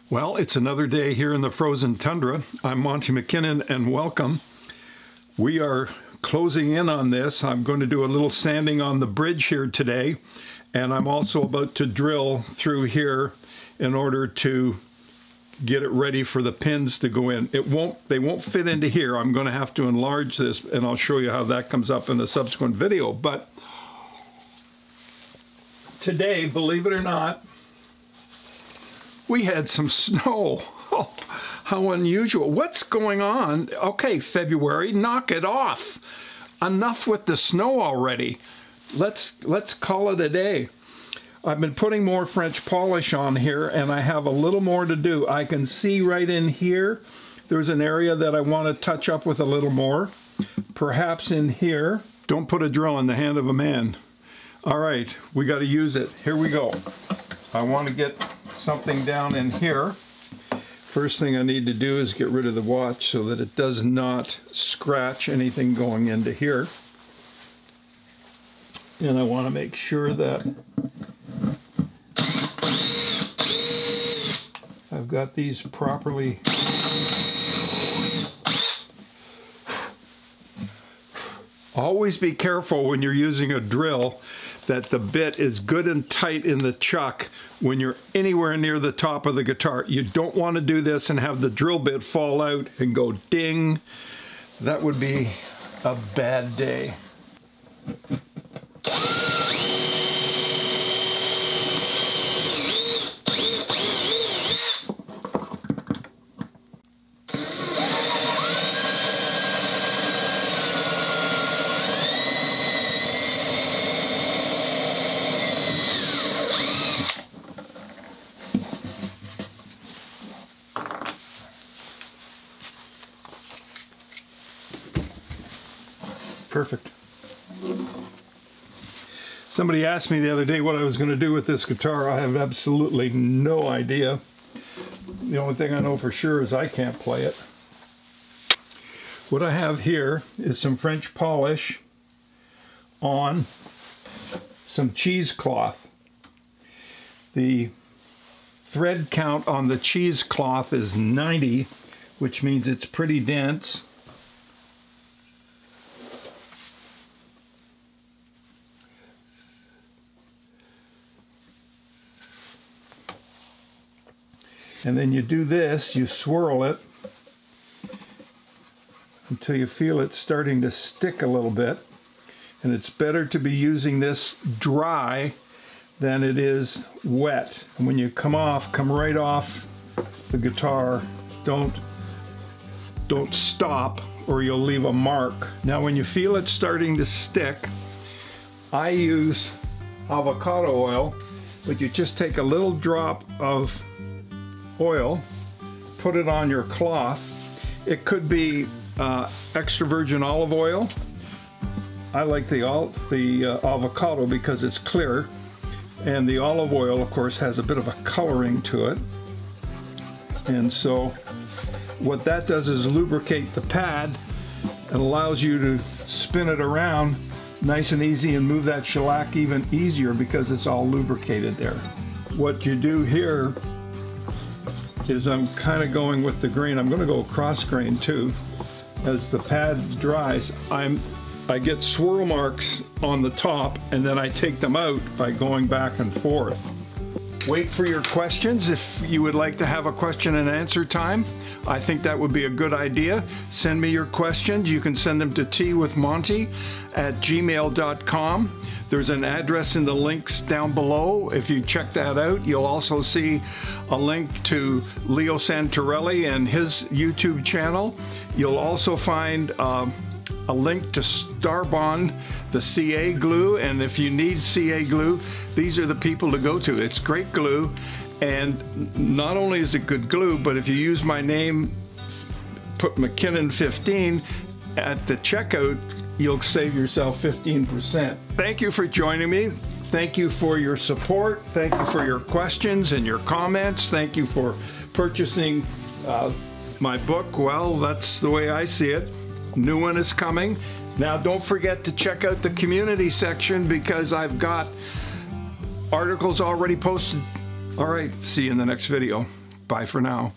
Well, it's another day here in the frozen tundra. I'm Monty McKinnon and welcome. We are closing in on this. I'm going to do a little sanding on the bridge here today, and I'm also about to drill through here in order to get it ready for the pins to go in. They won't fit into here. I'm going to have to enlarge this, and I'll show you how that comes up in a subsequent video. But today, believe it or not, we had some snow. Oh, how unusual. What's going on? Okay, February, knock it off. Enough with the snow already. Let's call it a day. I've been putting more French polish on here, and I have a little more to do. I can see right in here, there's an area that I want to touch up with a little more. Perhaps in here. Don't put a drill in the hand of a man. All right, we got to use it. Here we go. I want to get something down in here. First thing I need to do is get rid of the watch so that it does not scratch anything going into here. And I want to make sure that I've got these properly. Always be careful when you're using a drill that the bit is good and tight in the chuck when you're anywhere near the top of the guitar. You don't want to do this and have the drill bit fall out and go ding. That would be a bad day. Perfect. Somebody asked me the other day what I was going to do with this guitar. I have absolutely no idea. The only thing I know for sure is I can't play it. What I have here is some French polish on some cheesecloth. The thread count on the cheesecloth is 90, which means it's pretty dense. And then you do this, you swirl it until you feel it starting to stick a little bit. And it's better to be using this dry than it is wet. And when you come right off the guitar. Don't stop or you'll leave a mark. Now when you feel it starting to stick, I use avocado oil, but you just take a little drop of oil, put it on your cloth. It could be extra virgin olive oil. I like the avocado because it's clear, and the olive oil of course has a bit of a coloring to it. And so what that does is lubricate the pad and allows you to spin it around nice and easy and move that shellac even easier because it's all lubricated there. What you do here is I'm kind of going with the grain. I'm going to go cross grain too. As the pad dries, I get swirl marks on the top, and then I take them out by going back and forth. Wait for your questions. If you would like to have a question and answer time, I think that would be a good idea. Send me your questions. You can send them to teawithmonty@gmail.com. There's an address in the links down below. If you check that out, you'll also see a link to Leo Santorelli and his YouTube channel. You'll also find a link to Starbond, the CA glue, and if you need CA glue, these are the people to go to. It's great glue, and not only is it good glue, but if you use my name, put McKinnon15 at the checkout, you'll save yourself 15%. Thank you for joining me. Thank you for your support. Thank you for your questions and your comments. Thank you for purchasing my book. Well, that's the way I see it. New one is coming. Now don't forget to check out the community section because I've got articles already posted. All right, see you in the next video. Bye for now.